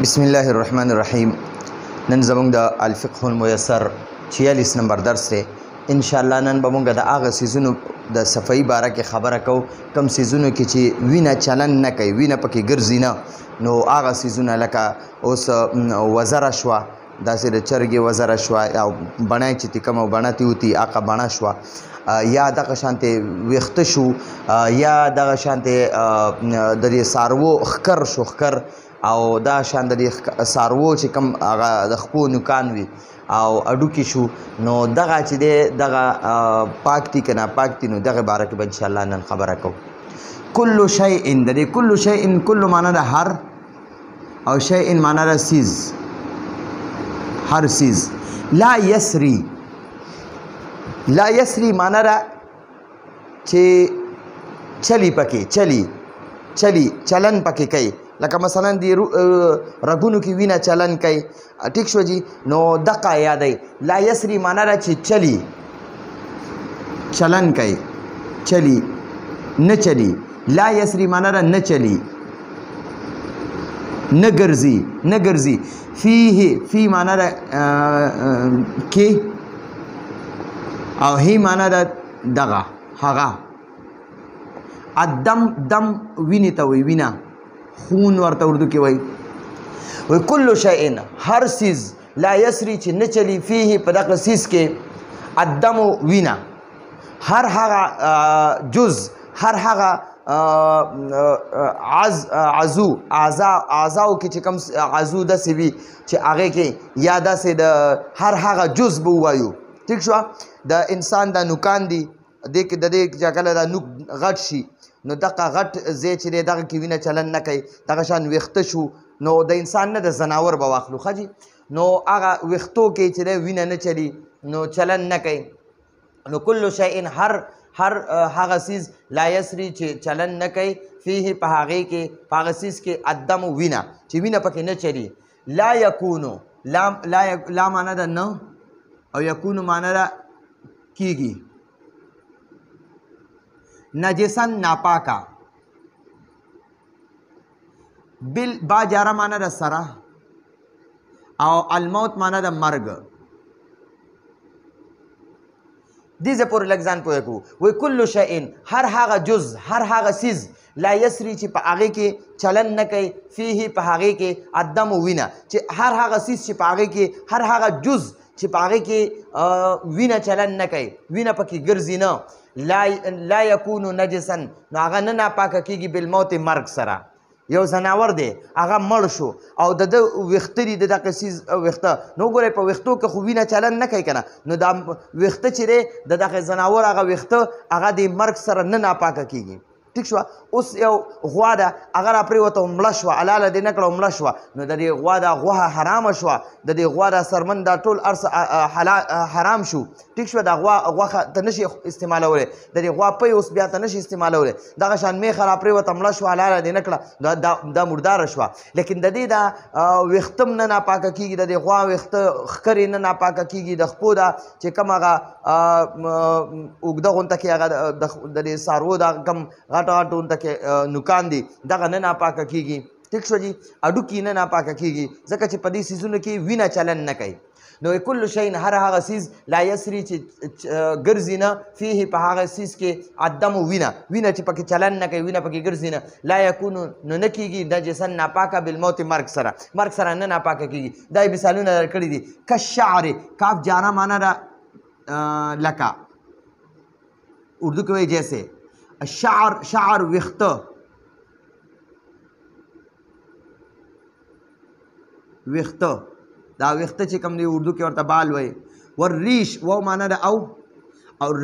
بسم الله الرحمن الرحیم. نن زمونږ د الفقه الميسر 46 نمبر درس دی. ان شاء الله نن به مونږ د هغه سیزونو د صفائی باره کې خبره کوو کوم سیزونو کې چې وینه چلن نه کوي، وینه پکې ګرځي نه، نو هغه سیزونه لکه اوس وزره شوه، داسې د چرګې وزره شوه، او بڼه چې کومه بڼه تې وتي هغه بڼه شوه، یا دغه شانتې ویښته شو، یا دغه شانتې د دې څاروو ښکر شو، ښکر او دا شان د دې څاروو چې کوم هغه د خپو نوکان وي او اډوکي شو، نو دغه چې دی دغه پاک دي که ناپاک دي، نو دغه باره کې به انشاءالله نن خبره کوو. کل شیء، د دې کل شیء کل معنا ده هر، او شیء معنا ده سیز، هر سیز. لا یسری، لا یسری معنا ده چې چلی پکې، چلی چلن پکې کوي، لکه مثلا دی رګونو کې وینه چلن کوي، ټیک شو جی. نو دقه یادی لا یسری معنا ده چې چلی، چلن کوي، چلی نه چلی. لا یسری معنا ده نه چلی، نه ګرځي، نه ګرځي. فیه، فی معنا ده کې، او هی معنا ده دغه هغه. الدم، دم وینې ته وایي، وینه خون ورته اردو کې وایي. کل شیء هر سیز، لا یسری چې نه چلی، فیه په دغه سیز کې، الدم وینه، هر هغه جز، هر هغه عضو، اعضاو کې چې کوم عضو داسې وي چې هغې کې، یا داسې د هر هغه جز به ووایو، ټیک شوه. د انسان دا نوکان دي، د دې چې کله دا نوک غټ شي، نو دغه غټ ځای چې دی دغه کې وینه چلن نه کوي. دغه شان ویښته شو، نو د انسان نه د ځناور به واخلو ښه جي، نو هغه ویښتو کې چې دی وینه نه چلی، نو چلن نه کوي. نو کل شیء هر هغه سیز، لا یسری چې چلن نه کوي، فیه په هغې کې، په هغه سیز کې، الدم وینه چې وینه پکې نه چلی. لا یکونو، لا معنا ده نه، او یکونو معنا ده کیږي. نجسن ناپاکا، بل با جاره معنا ده سره، او الموت معنا ده مرګ. دې ځای پورې لږ ځان پوه کړو. وایي کل شیء هر هغه جز، هر هغه سیز، لا یسری چې په هغې کې چلن نه کوي، فیه په هغې کې، الدم وینه چې هر هغه سیز چې په هغې کې، هر هغه جز چې په هغې کې وینه چلن نه کوي، وینه پکې ګرځي نه. لا یکونو نجسا، نو هغه نه ناپاکه کېږي بالموت مرګ سره. یو ځناور دی هغه مړ شو او د ده ویښته دي، د دغه سیز ویښته، نو ګورئ په ویښتو کې خو وینه چلن نه کوي که نه، نو دا ویښته چې دی د دغه ځناور هغه ویښته هغه د مرګ سره نه ناپاکه کېږي، ټیک شوه. اوس یو غوا ده، هغه راپرېوته او مړه شوه، حلاله دې نه کړه او مړه شوه، نو د دې غوا دا غوښه حرامه شوه، د دې غوا دا څرمن دا ټول هر څه حرام شو، ټیک شوه. دا غوا غوښه ته نشي استعمالولی، د دې غوا پی اوس بیا ته نشي استعمالولی. دغه شان میښه راپرېوته مړه شوه، حلاله دې نه کړه، دا مرداره شوه. لیکن د دې دا ویښته هم نه ناپاکه کېږي، د دې غوا ویښته ښکر یې نه ناپاکه کېږي، د خپو دا چې کوم هغه اوږده غونته کې هغه د دې څاروو دا کوم غټ غونته کې نوکان دي، دغه نه ناپاکه کېږي، ټیک شوه جي. اډوکي نه ناپاکه کېږي، ځکه چې په دې سیزونو کې وینه چلن نه کوي. نو کل شیء هر هغه سیز، لا یسری چې ګرځي نه، فیه په هغه سیز کې، الدم وینه، وینه چې پکې چلن نه کوي، وینه پکې ګرځي نه. لا یکونو، نو نه کېږي نجسا ناپاکه، بالموت مرګ سره، مرګ سره نه ناپاکه کېږي. دا مثالونه درکړي دي. کالشعر، کاف جاره معنا ده لکه، اردو کې وایي جیسے. الشعر، شعر ویښته، ویښته دا ویښته چې کوم دی اردو کې ورته بال وایي. والریش، و معنا ده او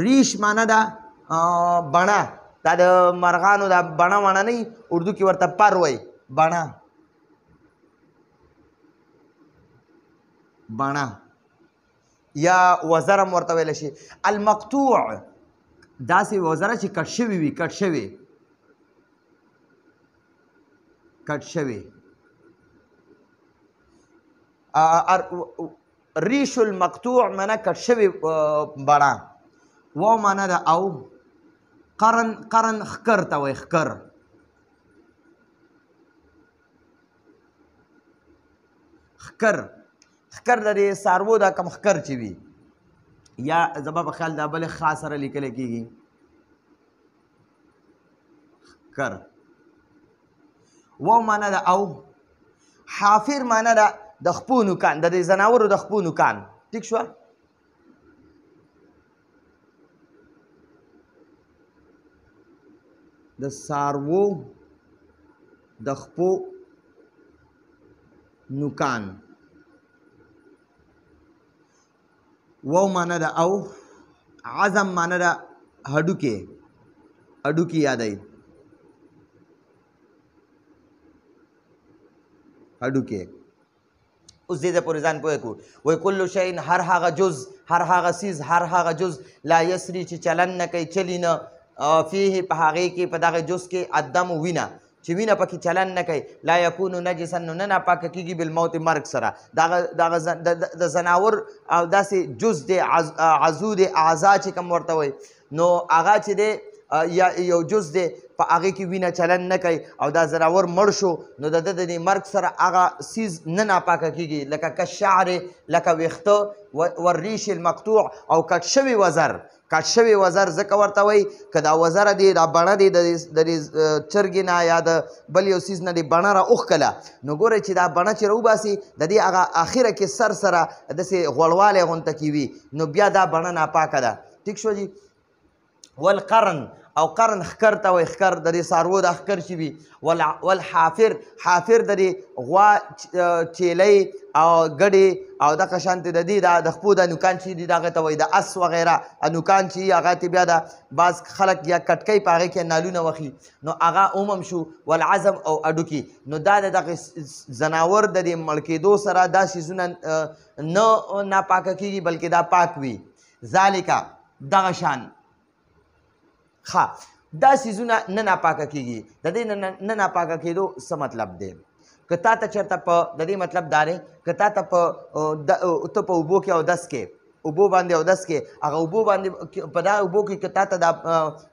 ریش معنا ده بڼه، دا د مرغانو دا بڼه وڼه نه وي، اردو کې ورته پر وایي، بڼه، بڼه یا وزر هم ورته ویلی شي. المقطوع، داسې وزره چې کټ شوي وي، کټ شوي، کټ شوي. ریش المقطوع معنا کټ شوي بڼه. و معنا ده او. قرن، قرن ښکر ته وایي، ښکر. خکر د دې څاروو دا کم خکر چې وي یا زما په خیال دا بلې خا سره لیکلی کېږي خکر واو معنا ده او حافر معنا ده د خپو نوکان د دې ځناورو د خپو نوکان ټیک شوه د څاروو د خپو نوکان واو معنا ده او عزم معنا ده هډوکي یادوي هډوکي اوس دې ته پورې ځان پوه کړو وایي کلو شیء هر هغه جز هر هغه څیز هر هغه جز لا یسري چې چلن نه کوي چلی نه فیه په هغې کې په دغه جز کې الدم وینه چې وینه پکې چلن نه کوي لا یکونو نجسا نو نه ناپاکه کېږي بالموت مرګ سره دغه د ځناور او داسې جز دی عضو دی اعضا چې کوم ورته وایي نو هغه چې دی یا یو جز دی په هغې کې وینه چلن نه کوي او دا ځناور مړ شو نو د ده د دې مرګ سره هغه څیز نه ناپاکه کېږي لکه کشعر لکه ویښته والریش المقطوع او کټ شوي وزر ځکه ورته وایي که دا وزره دی دا بڼه دی د دې چرګې نه یا د بل یو څیز نه دی بڼه را اوښکله نو ګورئ چې دا بڼه چې راوباسي د دې هغه اخره کې سره داسې غوړوالی غونته کې وي نو بیا دا بڼه ناپاکه ده ټیک شو جي والقرن او قرن خکر ته وایي خکر د دې څاروو دا خکر چې وي والحافر حافر د دې غوا چیلۍ او ګډې او دغه شانتې د دې د خپو دا نوکان چې دي دغه ته وایي د اس وغیره نوکان چې وي هغه ته بیا د بعض خلک یا کټکۍ په هغې کې نالونه وخي نو هغه عموم شو والعظم او اډوکي نو دا د دغه ځناور د دې مړ کېدو سره دا څیزونه نه ناپاکه کېږي بلکې دا پاک وي ذالکه دغه شان دا سیزونه نه ناپاکه کېږي د دې نه ناپاکه کېدو څه مطلب دی که تا ته چېرته په د دې مطلب دا دی که تا ته ته په اوبو کې اودس کې اوبو باندې اودس کې هغه اوبو باندې په دا اوبو کې که تا ته دا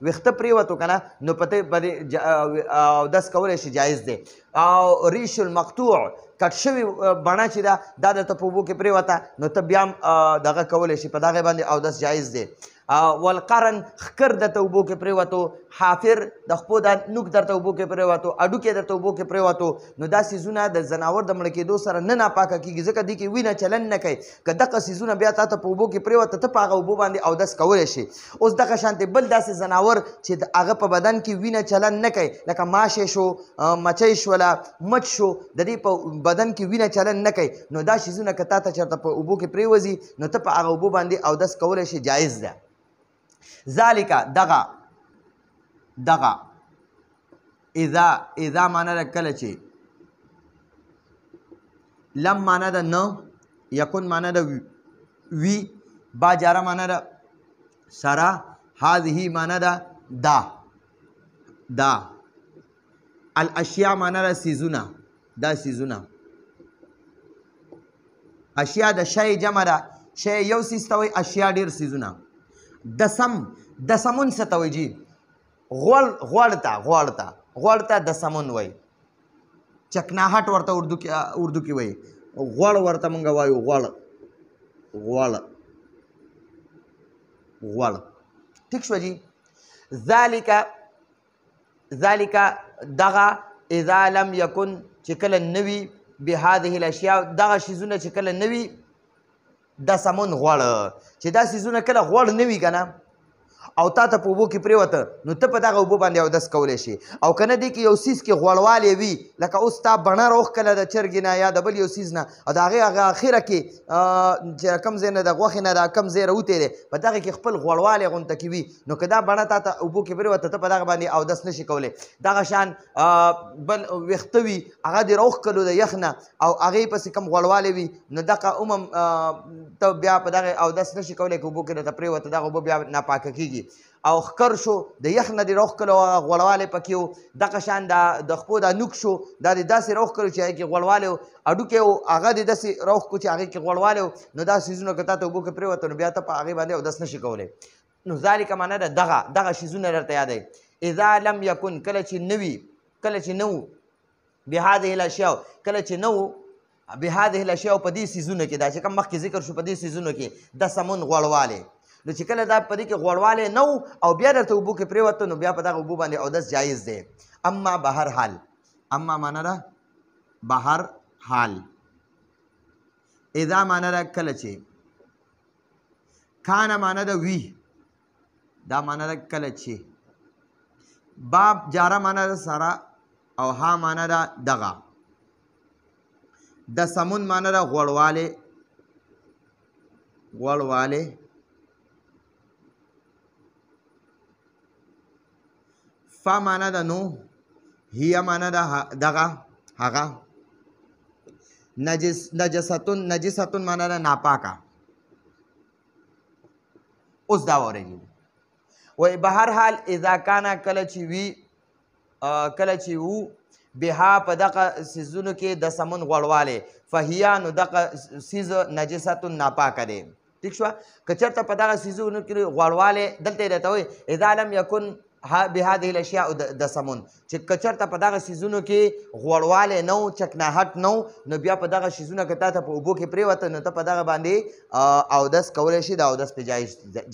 ویښته پرېوتو که نه نو په ته باندې اودس کولی شي جایز دی او ریش المقطوع کټ شوي بڼه چې ده دا درته په اوبو کې پرېوته نو ته بیا هم دغه کولی شي په دغې باندې اودس جایز دی والقرن خکر درته اوبو کې پرېوتو حافر د خپو دا نوک درته اوبو کې پرېوتو اډوکې درته اوبو کې پرېوتو نو دا څیزونه د ځناور د مړه کېدو سره نه ناپاکه کېږي ځکه دې کې وینه چلن نه کوي که دغه څیزونه بیا تا ته په اوبو کې پرېوته ته په هغه اوبو باندې اودس کولی شي اوس دغه شانتې بل داسې ځناور چې د هغه په بدن کې وینه چلن نه کوي لکه ماشی شو مچۍ شوله مچ شو د دې په بدن کې وینه چلن نه کوي نو دا څیزونه که تا ته چېرته په اوبو کې پرېوځي نو ته په هغه اوبو باندې اودس کولی شي جایز ده ذالکه دغه اذا معنا ده کله چې لم معنا ده نه یکن معنا ده وی با جاره معنا ده سره هذه معنا ده دا الاشیاء معنا ده سیزونه دا سیزونه اشیاء د شی جمع ده شی یو سیز ته وایي اشیاء ډېر سیزونه دسمون څه ته وایي جي غوړ ته دسمون وایي چکناهټ ورته اردو کې وایي غوړ ورته مونږ وایو غوړ ټیک شوه جي ذالک دغه اذا لم یکن چې کله نه وي بهذه الاشیاء دغه شیزونه چې کله نه وي دا سمون غوړ چې دا سیزونه کله غوړ نه وي که نه او تا ته په اوبو کې پرېوته نو ته په دغه اوبو باندې اودس کولی شي او که نه دی کې یو څیز کې غوړوالی وي لکه اوس تا بڼه راوښکله د چرګې نه یا د بل یو څیز نه او د هغې هغه اخره کې چې کوم ځای نه د غوښې نه دا کوم ځای راوتی دی په دغه کې خپل غوړوالی غونته کې وي نو که دا بڼه تا ته اوبو کې پرېوته ته په دغه باندې اودس نه شي کولی دغه شان بل ویښته وي هغه دې راوښکلو د یخ نه او هغې پسې کوم غوړوالی وي نو دغه عموم ته بیا په دغه اودس نه شي کولی که اوبو کې درته پرېوته دغه اوبه بیا ناپاکه کېږي او خکر شو د یخ نه دې راوښکلو هغه غوړوالی پکې و دغه شان د خپو دا نوک شو دا دې داسې راوښکلو چې هغې کې غوړوالی و اډوکې و هغه دې داسې راوښکو چې هغې کې غوړوالی و نو دا څیزونه که تا ته اوبو کې پرېوته نو بیا ته په هغې باندې اودس نه شي کولی نو ذالکه معنا ده دغه شیزونه درته یادوي اذا لم یکن کله چې نه وي کله چې نه و بهذه الاشیاء کله چې نه و بهذه الاشیاء په دې څیزونو کې دا چې کوم مخکې ذکر شو په دې څیزونو کې دسمون غوړوالی نو چې کله دا په دې کې غوړوالی نه او بیا درته اوبو کې پرېوته نو بیا په دغه اوبو باندې اودس جایز دی اما بهر حال اما معنا ده بهر حال اذا معنا ده کله چې کان معنا ده وی دا معنا ده کله چې باب جاره معنا ده سره او ها معنا ده دغه د سمون معنا ده غوړوالی فا معنا ده نو هي معنا ده دغه هغه نجستون معنا ده ناپاکه اوس دا ورېږي وی بهر حال اذا کانا کله چې وو بها په دغه سیزونو کې د سمون غوړوالی فهیا نو دغه سیز نجستون ناپاکه دی ٹھیک شوه که چېرته په دغه سیزونو کې غوړوالی دلته یې درته وایي اذا لم یکن بهذه الاشیاء د سمون چې که چېرته په دغه سیزونو کې غوړوالی نه و چکناهټ نه و نو بیا په دغه سیزونه که تا ته په اوبو کې پرېوته نو ته په دغه باندې اودس کولی شي د اودس پې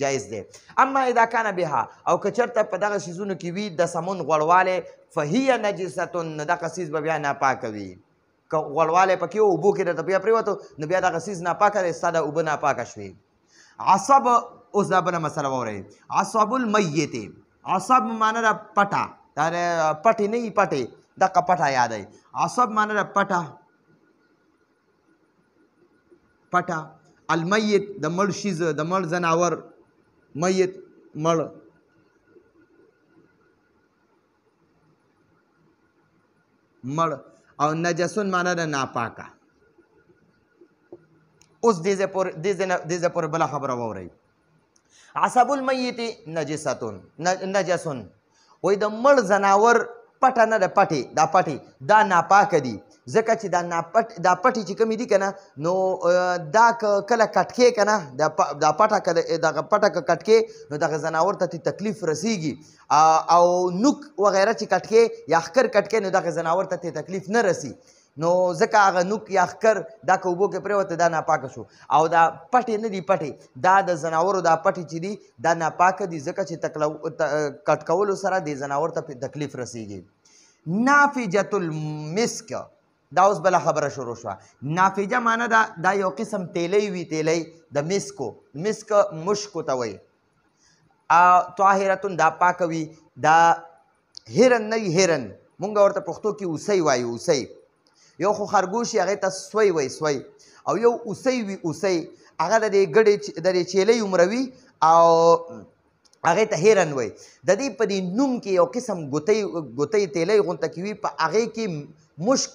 جایز دی اما اذا کان بها او که چېرته په دغه سیزونو کې وي د سمون غوړوالی فهي نجستون نو دغه سیز به بیا ناپاکه وي که غوړوالی پکې و اوبو کې درته بیا پرېوتو نو بیا دغه سیز ناپاکه دی ستا د اوبه ناپاکه شوې عصب اوس دا بله مسله واورئ عصب المیت عصب معنا ده پټه دا پټې نه وي پټې دغه پټه یادوي عصب معنا ده پټه المیت د مړ شیز د مړ زناور میت مړ او نجسون معنا ده ناپاکه اوس دې ځای پورې بله خبره واورئ عصب المیت نجسون وای د مړ زناور پټه نه ده پټې دا ناپاکه دي ځکه چې دا پټې چې کومې دي که نه نو دا کله کټکې که نه دا پټه که کټکې نو دغه زناور ته تکلیف رسیږي او نوک وغیره چې کټکې یا ښکر کټکې نو دغه زناور ته تکلیف نه رسي نو ځکه هغه نوک یا ښکر دا که اوبو کې پرېوته دا ناپاکه شو او دا پټې نه دي پټې دا د زناورو دا پټې چې دي دا ناپاکه دي ځکه چې کټ کولو سره د زناور ته تکلیف رسیږي نافجة المسک دا اوس بله خبره شروع شوه نافجه معنا دا یو قسم تیلی وي تیلی د مسک مشکو ته وایي طاهرتون دا پاکه وي دا هرن نه وي هرن مونږ ورته پښتو کې اوسی وایو اوسی یو خو خرګوش هغې ته سوی وی سوی او یو اوسی وي اوسی هغه د دې چیلۍ عمره وي او هغې ته هیرن وی د دې په دې نوم کې یو قسم ګوتۍ تیلی غونته کې وي په هغې کې مشک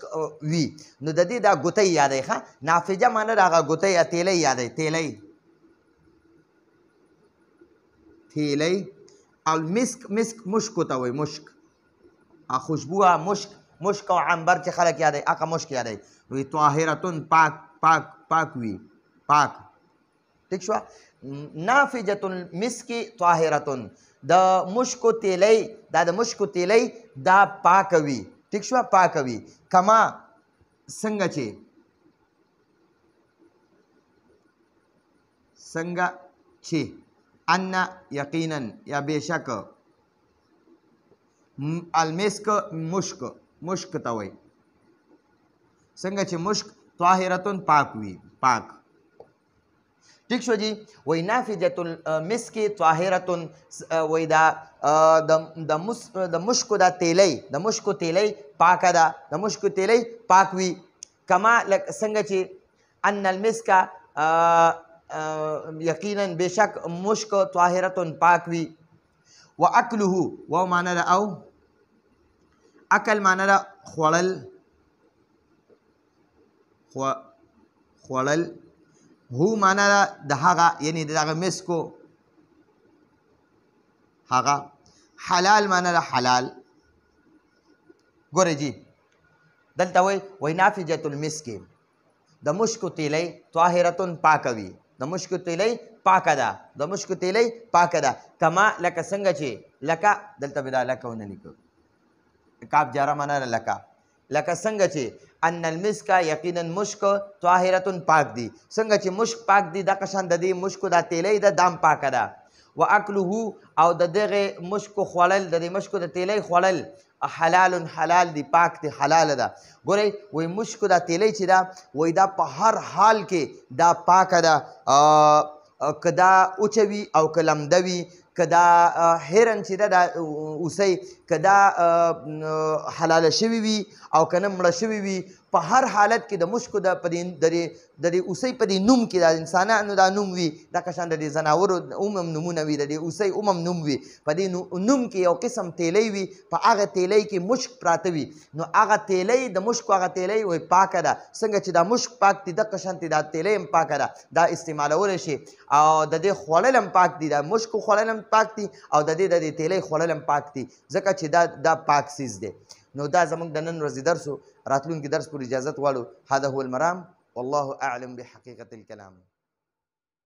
وي نو د دې دا ګوتۍ یادوي ښه نافجه معنی د هغه ګوتۍ یا تیلی یادوي تیلی او مسک مشکو ته وایي مشک خوشبوه مشک او عنبر چې خلک یادوي هغه مشک یادوي وی طاهرتون پاک وي پاک ٹھیک شوه نافجة المسک طاهرتون د مشکو تیلی دا د مشکو تیلی دا پاک وي ٹھیک شوه پاک وي کما څنګه چې ان یقینا یا بېشک المسک مشک ته وایي څنګه چې مشک طاهرتون پاک وي پاک ٹھیک شو جی وی نافجة المسک طاهرتون وی دا د مشکو دا تیلی د مشکو تیلی پاکه ده د مشکو تیلی پاک وي کما څنګه چې ان المسک یقینا بېشک مشک طاهرتون پاک وي و اکله و معنی ده او اکل معنی ده خوړل هو معنی ده د هغه یعنی د هغه مسکو هغه حلال معنی ده حلال ګورئ جی دلته وایي نافجة المسک د مشکو تیلی طاهرتون پاکه وي د مشکو تیلی پاکه ده د مشکو تیلی پاکه ده کما لکه څنګه چې لکه دلته به دا لکه ونه لیکو کاف جاره معنی ده لکه لکه څنګه چې ان المسک یقینا مشک طاهرة پاک دی، څنګه چې مشک پاک دی دغه شان د دې مشکو دا تیلی ده دام پاکه ده. واکله او د دغه مشکو خوړل د دې مشکو د تیلی خوړل حلال حلال دی، پاک دی، حلال ده. ګورئ وایي مشکو دا تیلی چې ده وایي دا په هر حال کې دا پاکه ده، که دا اوچه وي او که لمده وي، که دا هرن چې ده دا اوسۍ که دا حلاله شوي وي او که نه مړه شوي وي، په هر حالت کې د مشکو د دې اوسۍ په دې نوم کې د انسانانو دا نوم وي، دغه شان د دې ځناورو هم نومونه وي، د دې اوسۍ هم نوم وي، په دې نوم کې یو قسم تیلی وي، په هغه تیلی کې مشک پراته وي، نو هغه تیلی د مشکو هغه تیلی وایي پاکه ده. څنګه چې دا مشک پاک دي دغه شانتې دا تیلی هم پاکه ده، دا استعمالولی شي او د دې خوړل هم پاک دي، دا مشکو خوړل هم پاک دي او د دې تیلی خوړل هم پاک دي، ځکه چې دا پاک سیز دی. نو دا زموږ د نن ورځې درس و، راتلونکي درس پورې اجازت غواړو. هذا هو المرام والله اعلم بحقیقة الکلام.